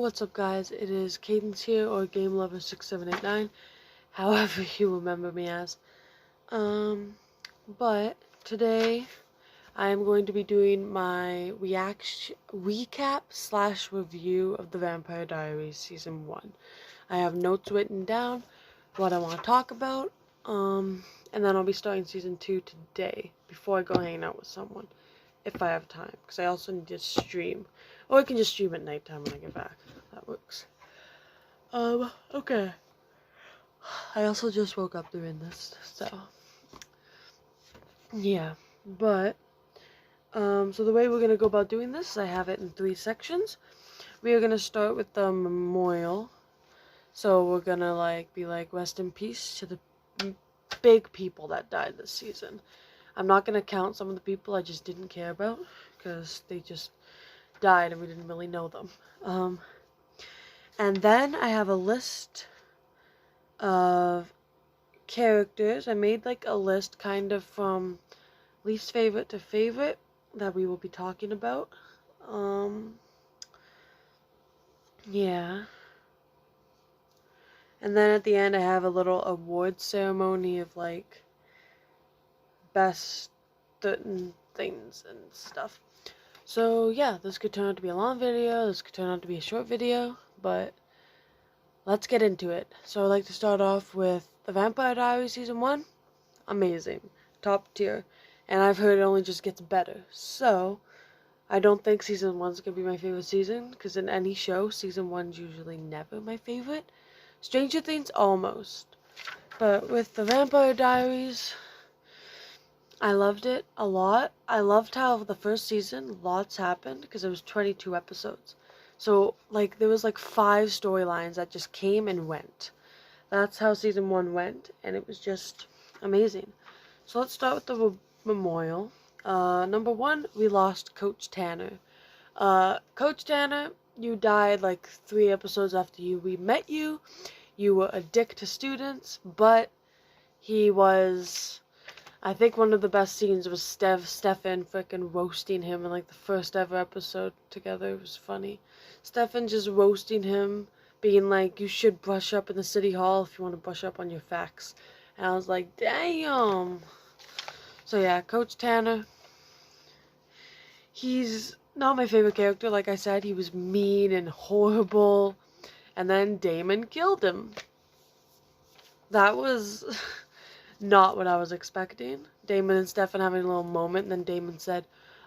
what's up guys, it is Cadence here, or GameLover6789, however you remember me as. But today I am going to be doing my recap / review of the Vampire Diaries Season 1. I have notes written down, what I want to talk about, and then I'll be starting Season 2 today, before I go hanging out with someone, if I have time, because I also need to stream. Or I can just stream at nighttime when I get back. That works. Okay. I also just woke up doing this, so. Yeah. But, so the way we're gonna go about doing this, I have it in 3 sections. We are gonna start with the memorial. So we're gonna, be like, rest in peace to the big people that died this season. I'm not gonna count some of the people I just didn't care about, because they just died and we didn't really know them. And then I have a list of characters. I made like a list kind of from least favorite to favorite that we will be talking about. Yeah. And then at the end I have a little award ceremony of like best certain things and stuff. So yeah, this could turn out to be a long video, this could turn out to be a short video, but let's get into it. So I'd like to start off with The Vampire Diaries Season 1. Amazing. Top tier. And I've heard it only just gets better. So, I don't think Season 1's going to be my favorite season, because in any show, Season 1's usually never my favorite. Stranger Things, almost. But with The Vampire Diaries, I loved it a lot. I loved how the first season, lots happened, because it was 22 episodes. So, there was 5 storylines that just came and went. That's how Season 1 went, and it was just amazing. So let's start with the memorial. Number 1, we lost Coach Tanner. Coach Tanner, you died 3 episodes after we met you. You were a dick to students, but he was... I think one of the best scenes was Stefan frickin' roasting him in the first ever episode together. It was funny. Stefan just roasting him, being like, you should brush up in the city hall if you want to brush up on your facts. And I was like, damn. So yeah, Coach Tanner. He's not my favorite character. Like I said, he was mean and horrible. And then Damon killed him. That was... not what I was expecting. Damon and Stefan having a little moment, and then Damon said,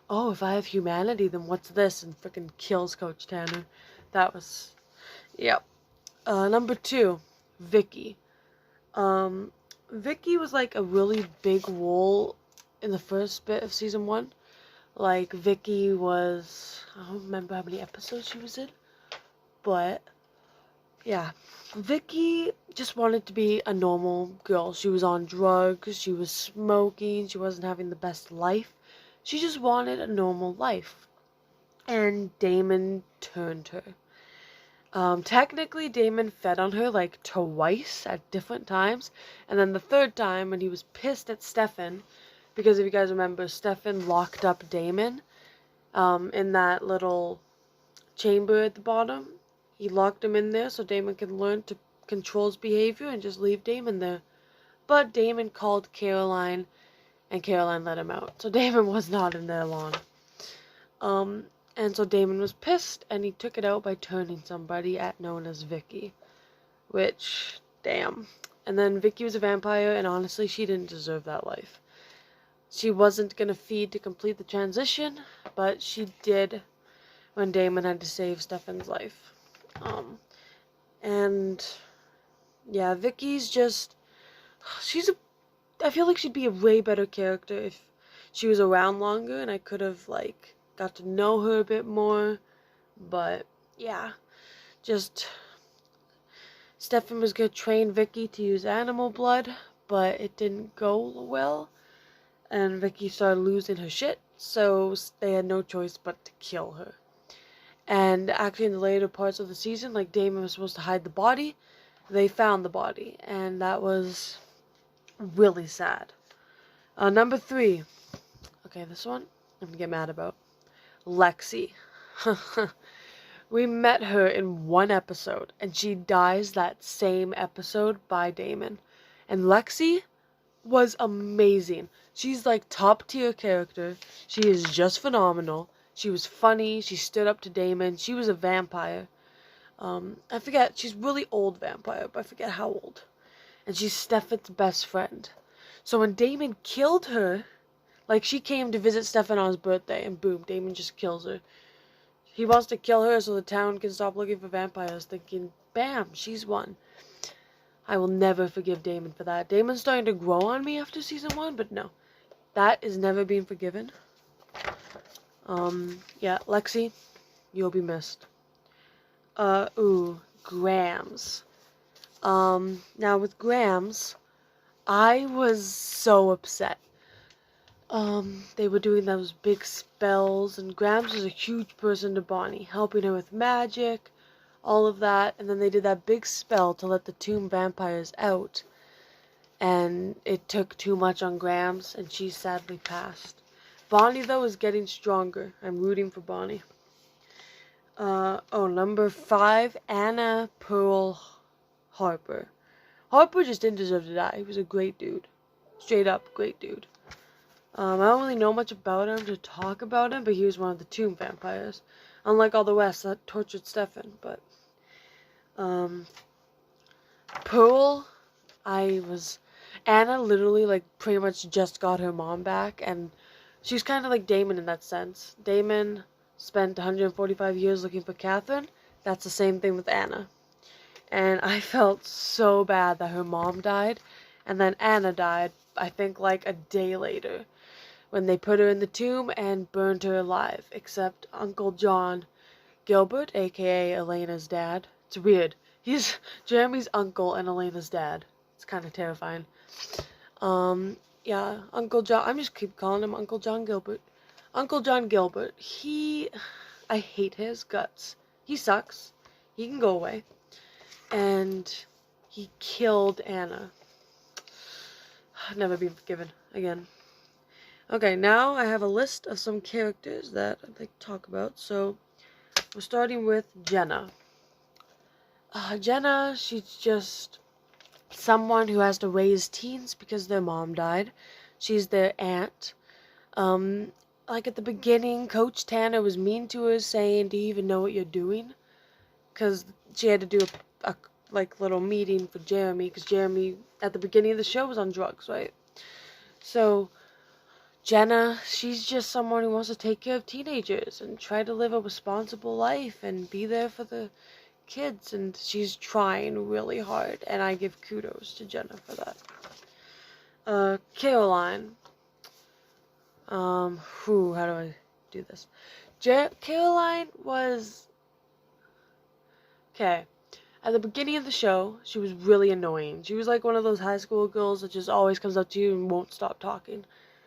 oh, if I have humanity, then what's this? And freaking kills Coach Tanner. That was... yep. Number 2, Vicky. Vicky was a really big role in the first bit of Season 1. Vicky was... I don't remember how many episodes she was in. But... yeah. Vicky just wanted to be a normal girl. She was on drugs, she was smoking, she wasn't having the best life. She just wanted a normal life. And Damon turned her. Technically, Damon fed on her twice at different times. And then the third time, when he was pissed at Stefan, because if you guys remember, Stefan locked up Damon in that little chamber at the bottom. He locked him in there so Damon could learn to control his behavior and just leave Damon there. But Damon called Caroline, and Caroline let him out. So Damon was not in there long. And so Damon was pissed, and he took it out by turning somebody known as Vicky. Which, damn. And then Vicky was a vampire, and honestly, she didn't deserve that life. She wasn't gonna feed to complete the transition, but she did when Damon had to save Stefan's life. And yeah, Vicky's just, I feel like she'd be a way better character if she was around longer and I could have got to know her a bit more. But yeah, just Stefan was gonna train Vicky to use animal blood, but it didn't go well, and Vicky started losing her shit, so they had no choice but to kill her. And actually in the later parts of the season, Damon was supposed to hide the body, they found the body, and that was really sad. Number 3. Okay, this one I'm gonna get mad about. Lexi. We met her in one episode, and she dies that same episode by Damon. And Lexi was amazing. She's like top tier character. She is just phenomenal. She was funny. She stood up to Damon. She was a vampire. I forget. She's really old vampire, but I forget how old. And she's Stefan's best friend. So when Damon killed her, like she came to visit Stefan on his birthday, and boom, Damon just kills her. He wants to kill her so the town can stop looking for vampires, thinking, bam, she's one. I will never forgive Damon for that. Damon's starting to grow on me after season 1, but no. That is never being forgiven. Yeah, Lexi, you'll be missed. Grams. Now with Grams, I was so upset. They were doing those big spells, and Grams was a huge person to Bonnie, helping her with magic, all of that, and then they did that big spell to let the tomb vampires out, and it took too much on Grams, and she sadly passed. Bonnie, though, is getting stronger. I'm rooting for Bonnie. Number 5, Anna Pearl Harper. Harper just didn't deserve to die. He was a great dude. Straight up, great dude. I don't really know much about him to talk about him, but he was one of the tomb vampires. Unlike all the rest that tortured Stefan, but... Pearl, Anna literally, like, pretty much just got her mom back, and she was kind of like Damon in that sense. Damon spent 145 years looking for Catherine. That's the same thing with Anna. And I felt so bad that her mom died, and then Anna died, I think, like, a day later, when they put her in the tomb and burned her alive, except Uncle John Gilbert, aka Elena'S dad. It's weird. He's Jeremy's uncle and Elena'S dad. It's kind of terrifying. Yeah, Uncle John, I'm just keep calling him Uncle John Gilbert. Uncle John Gilbert, I hate his guts. He sucks. He can go away. And he killed Anna. Never been forgiven again. Okay, now I have a list of some characters that I'd like to talk about. So, we're starting with Jenna. Jenna, she's just someone who has to raise teens because their mom died. She's their aunt. Like at the beginning, Coach Tanner was mean to her, saying, "Do you even know what you're doing?" Because she had to do a little meeting for Jeremy, because Jeremy, at the beginning of the show, was on drugs, right? So, Jenna, she's just someone who wants to take care of teenagers and try to live a responsible life and be there for the kids, and she's trying really hard, and I give kudos to Jenna for that. Caroline. How do I do this? Caroline was... Okay. At the beginning of the show, she was really annoying. She was like one of those high school girls that just always comes up to you and won't stop talking.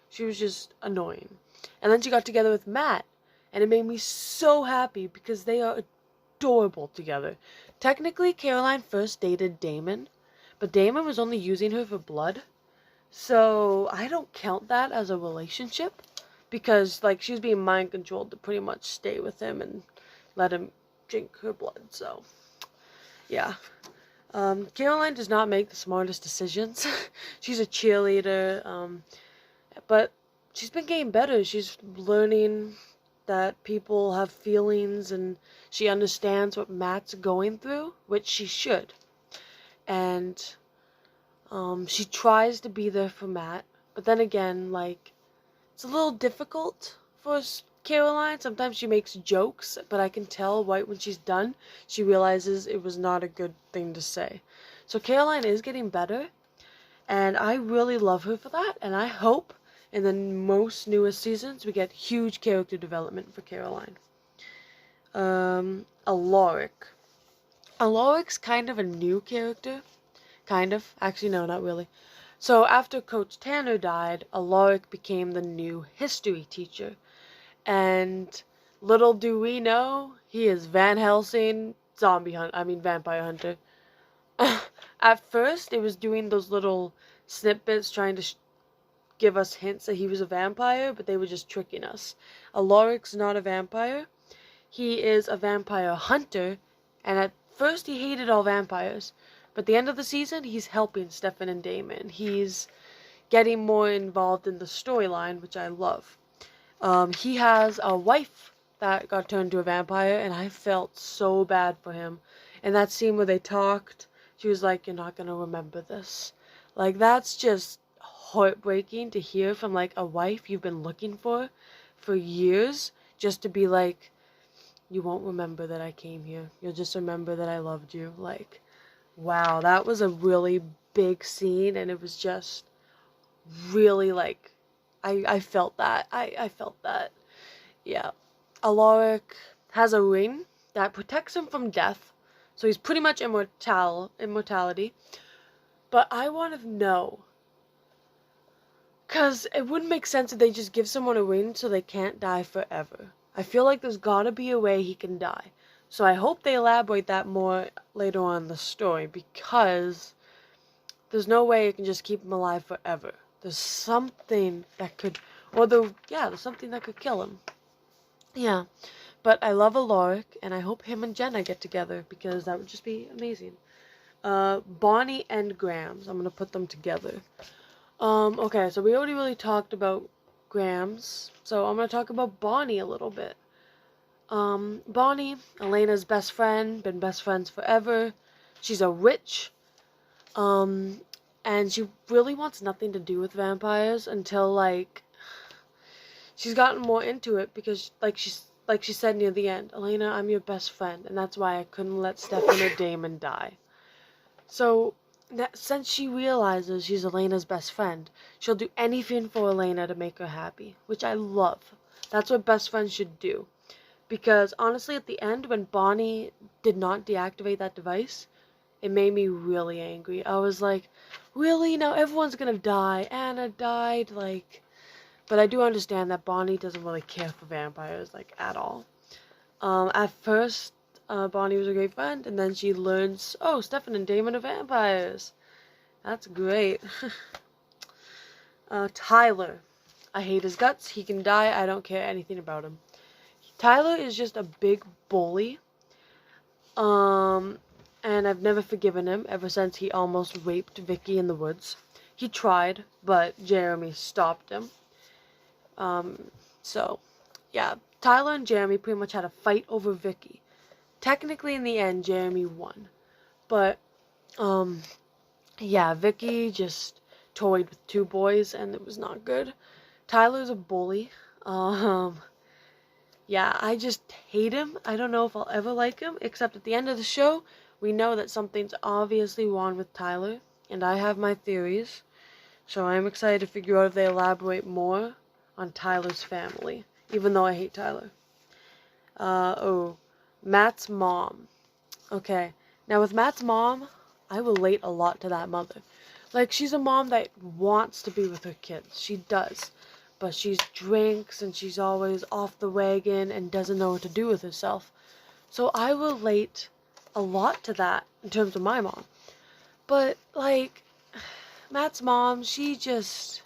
She was just annoying. And then she got together with Matt, and it made me so happy because they are adorable together. Technically, Caroline first dated Damon, but Damon was only using her for blood. So, I don't count that as a relationship, because, like, she was being mind controlled to pretty much stay with him and let him drink her blood, so, yeah. Caroline does not make the smartest decisions. She's a cheerleader, but she's been getting better. She's learning that people have feelings, and she understands what Matt's going through, which she should. And she tries to be there for Matt, but then again, like, it's a little difficult for Caroline. Sometimes she makes jokes, but I can tell right when she's done, she realizes it was not a good thing to say. So Caroline is getting better, and I really love her for that, and I hope in the most newest seasons we get huge character development for Caroline. Alaric. Alaric's kind of a new character. Kind of. Actually, no, not really. So, after Coach Tanner died, Alaric became the new history teacher. And little do we know, he is Van Helsing, vampire hunter. At first, it was doing those little snippets trying to give us hints that he was a vampire, but they were just tricking us. Alaric's not a vampire. he is a vampire hunter, and at first he hated all vampires, but at the end of the season, he's helping Stefan and Damon. He's getting more involved in the storyline, which I love. He has a wife that got turned to a vampire, and I felt so bad for him. In that scene where they talked, she was like, "You're not gonna remember this." Like, that's just heartbreaking to hear from, like, a wife you've been looking for years, just to be like, "You won't remember that I came here. You'll just remember that I loved you." Like, wow, that was a really big scene, and it was just really, like, I felt that. I felt that. Yeah. Alaric has a ring that protects him from death, so he's pretty much immortality. But I want to know, because it wouldn't make sense if they just give someone a ring so they can't die forever. I feel like there's gotta be a way he can die. So I hope they elaborate that more later on in the story, because there's no way you can just keep him alive forever. There's something that could, there's something that could kill him. Yeah, but I love Alaric, and I hope him and Jenna get together, because that would just be amazing. Bonnie and Grams, I'm gonna put them together. Okay, so we already really talked about Grams, so I'm gonna talk about Bonnie a little bit. Bonnie, Elena'S best friend, been best friends forever. She's a witch. And she really wants nothing to do with vampires until, like, she's gotten more into it because, like she said near the end, "Elena, I'm your best friend, and that's why I couldn't let Stefan or Damon die." So, since she realizes she's Elena's best friend, she'll do anything for Elena to make her happy, which I love. That's what best friends should do. Because, honestly, at the end, when Bonnie did not deactivate that device, it made me really angry. I was like, really? Now everyone's gonna die. Anna died, like... But I do understand that Bonnie doesn't really care for vampires, like, at all. At first, Bonnie was a great friend, and then she learns, oh, Stefan and Damon are vampires. That's great. Tyler. I hate his guts. He can die. I don't care anything about him. Tyler is just a big bully. And I've never forgiven him ever since he almost raped Vicky in the woods. He tried, but Jeremy stopped him. So, yeah, Tyler and Jeremy pretty much had a fight over Vicky. Technically, in the end, Jeremy won. But, yeah, Vicky just toyed with two boys, and it was not good. Tyler's a bully. Yeah, I just hate him. I don't know if I'll ever like him, except at the end of the show, we know that something's obviously wrong with Tyler, and I have my theories. So I'm excited to figure out if they elaborate more on Tyler's family, even though I hate Tyler. Matt's mom. Okay, now with Matt's mom, I relate a lot to that mother. Like, she's a mom that wants to be with her kids. She does. But she drinks, and she's always off the wagon and doesn't know what to do with herself. So I relate a lot to that in terms of my mom. But, like, Matt's mom, she needs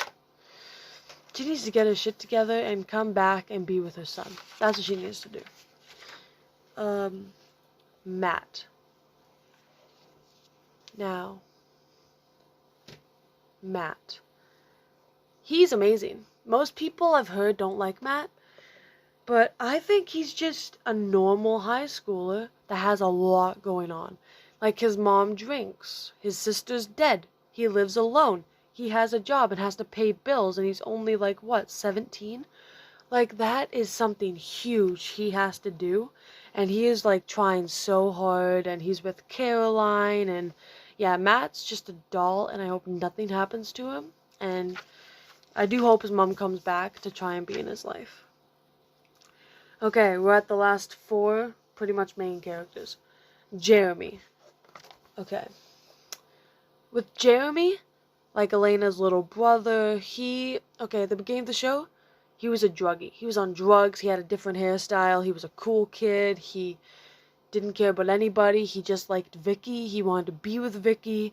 to get her shit together and come back and be with her son. That's what she needs to do. Matt. Now, Matt. He's amazing. Most people I've heard don't like Matt, but I think he's just a normal high schooler that has a lot going on. Like, his mom drinks, his sister's dead, he lives alone, he has a job and has to pay bills, and he's only, like, what, 17? Like, that is something huge he has to do, and he is, like, trying so hard, and he's with Caroline, and yeah, Matt's just a doll, and I hope nothing happens to him, and I do hope his mom comes back to try and be in his life. Okay, we're at the last 4 pretty much main characters. Jeremy. Okay. With Jeremy, like Elena's little brother, at the beginning of the show, he was a druggie. He was on drugs, he had a different hairstyle, he was a cool kid, he didn't care about anybody, he just liked Vicky, he wanted to be with Vicky.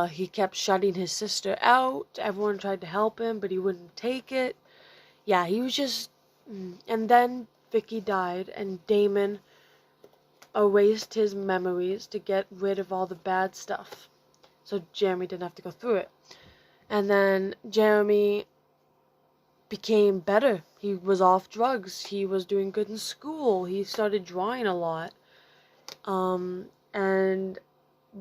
He kept shutting his sister out. Everyone tried to help him, but he wouldn't take it. Yeah, he was just... And then Vicky died and Damon erased his memories to get rid of all the bad stuff. So Jeremy didn't have to go through it. And then Jeremy became better. He was off drugs. He was doing good in school. He started drawing a lot. And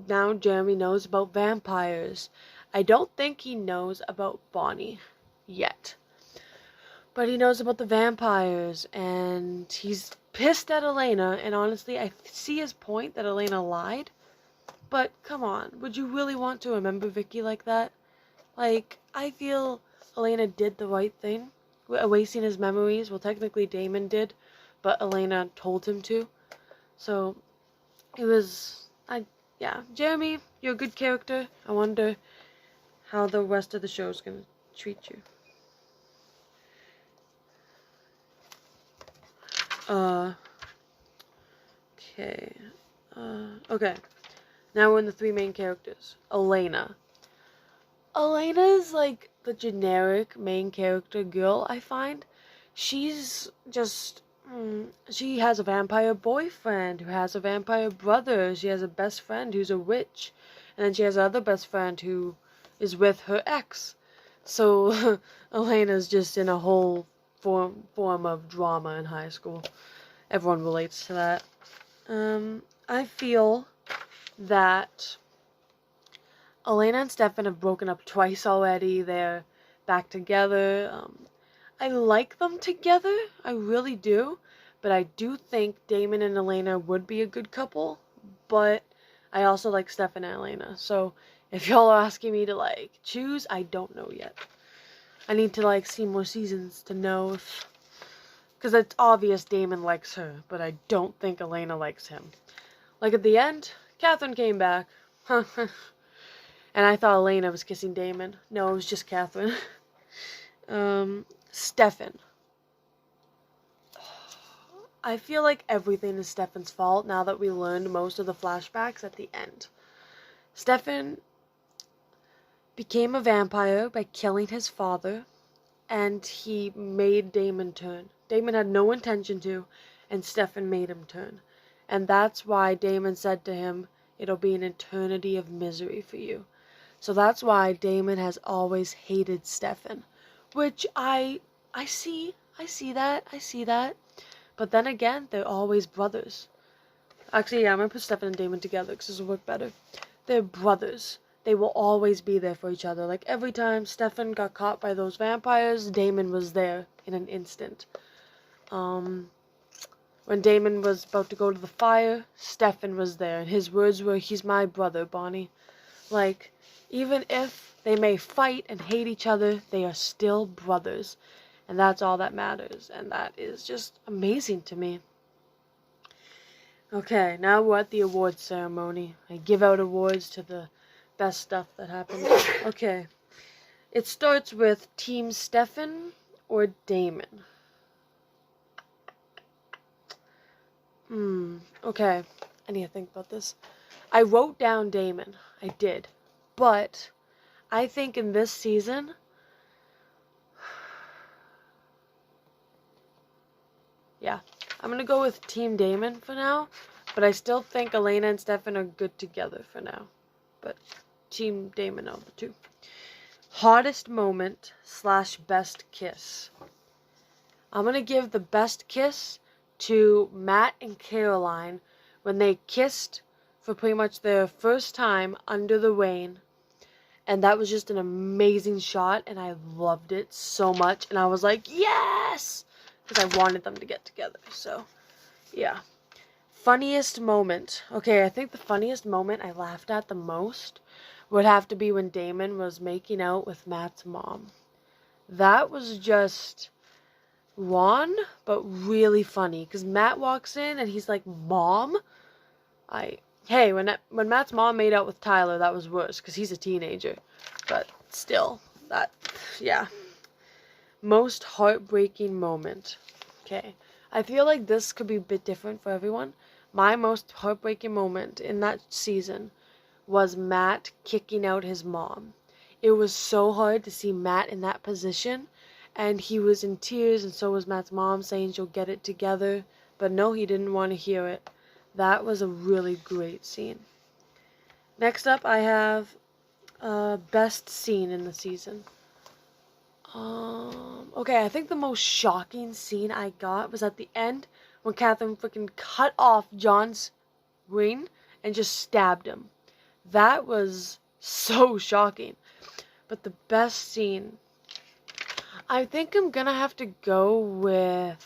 now Jeremy knows about vampires. I don't think he knows about Bonnie yet. But he knows about the vampires, and he's pissed at Elena, and honestly, I see his point that Elena lied. But, come on, would you really want to remember Vicky like that? Like, I feel Elena did the right thing. Erasing his memories. Well, technically Damon did, but Elena told him to. So, it was... yeah, Jeremy, you're a good character. I wonder how the rest of the show is going to treat you. Okay. Now we're in the three main characters. Elena. Elena's like the generic main character girl, I find. She's just... she has a vampire boyfriend who has a vampire brother. She has a best friend who's a witch. And then she has another best friend who is with her ex. So Elena's just in a whole form of drama in high school. Everyone relates to that. I feel that Elena and Stefan have broken up twice already. They're back together. I like them together. I really do. But I do think Damon and Elena would be a good couple. But I also like Stefan and Elena. So if y'all are asking me to like choose, I don't know yet. I need to like see more seasons to know if... because it's obvious Damon likes her, but I don't think Elena likes him. Like at the end, Catherine came back. And I thought Elena was kissing Damon. No, it was just Catherine. Stefan. I feel like everything is Stefan's fault now that we learned most of the flashbacks at the end. Stefan became a vampire by killing his father, and he made Damon turn. Damon had no intention to, and Stefan made him turn. And that's why Damon said to him, "It'll be an eternity of misery for you." So that's why Damon has always hated Stefan. Which I see that. But then again, they're always brothers. Actually, yeah, I'm going to put Stefan and Damon together because this will work better. They're brothers. They will always be there for each other. Like every time Stefan got caught by those vampires, Damon was there in an instant. When Damon was about to go to the fire, Stefan was there. And his words were, "He's my brother, Bonnie." Like, even if they may fight and hate each other, they are still brothers. And that's all that matters. And that is just amazing to me. Okay, now we're at the awards ceremony. I give out awards to the best stuff that happened. Okay. It starts with Team Stefan or Damon. Okay. I need to think about this. I wrote down Damon. I did. But I think in this season, yeah, I'm going to go with Team Damon for now. But I still think Elena and Stefan are good together for now. But Team Damon are the two. Hottest moment / best kiss. I'm going to give the best kiss to Matt and Caroline when they kissed for pretty much their first time under the rain. And that was just an amazing shot, and I loved it so much. And I was like, yes! Because I wanted them to get together. So, yeah. Funniest moment. Okay, I think the funniest moment I laughed at the most would have to be when Damon was making out with Matt's mom. That was just wrong, but really funny. Because Matt walks in and he's like, "Mom?" Hey, when Matt's mom made out with Tyler, that was worse. Because he's a teenager. But still, yeah. Most heartbreaking moment. Okay. I feel like this could be a bit different for everyone. My most heartbreaking moment in that season was Matt kicking out his mom. It was so hard to see Matt in that position, and he was in tears, and so was Matt's mom, saying she'll get it together. But no, he didn't want to hear it. That was a really great scene. Next up, I have best scene in the season. Okay, I think the most shocking scene I got was at the end when Catherine freaking cut off John's ring and just stabbed him. That was so shocking. But the best scene, I think I'm gonna have to go with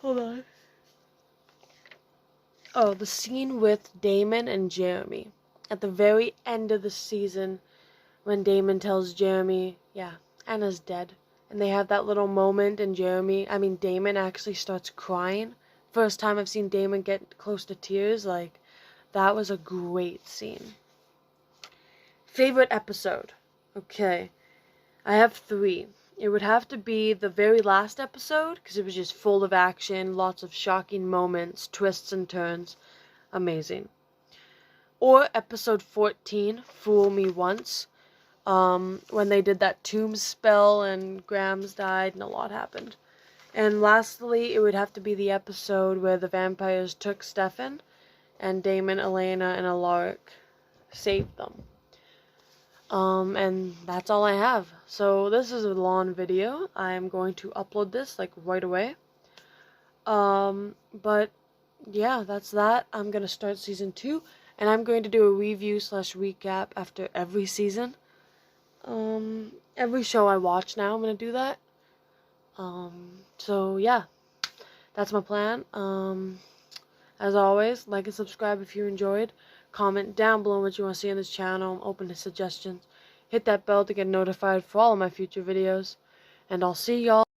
hold on. Oh, the scene with Damon and Jeremy. At the very end of the season, when Damon tells Jeremy, yeah, Anna's dead. And they have that little moment, and Damon actually starts crying. First time I've seen Damon get close to tears. Like, that was a great scene. Favorite episode? Okay, I have 3. It would have to be the very last episode, because it was just full of action, lots of shocking moments, twists and turns. Amazing. Or episode 14, Fool Me Once, when they did that tomb spell and Grams died and a lot happened. And lastly, it would have to be the episode where the vampires took Stefan, and Damon, Elena, and Alaric saved them. And that's all I have. So this is a long video. I'm going to upload this like right away. But yeah, that's that. I'm gonna start season 2, and I'm going to do a review / recap after every season. Every show I watch now, I'm gonna do that. So yeah, that's my plan. As always, like and subscribe if you enjoyed. Comment down below what you want to see on this channel. I'm open to suggestions. Hit that bell to get notified for all of my future videos. And I'll see y'all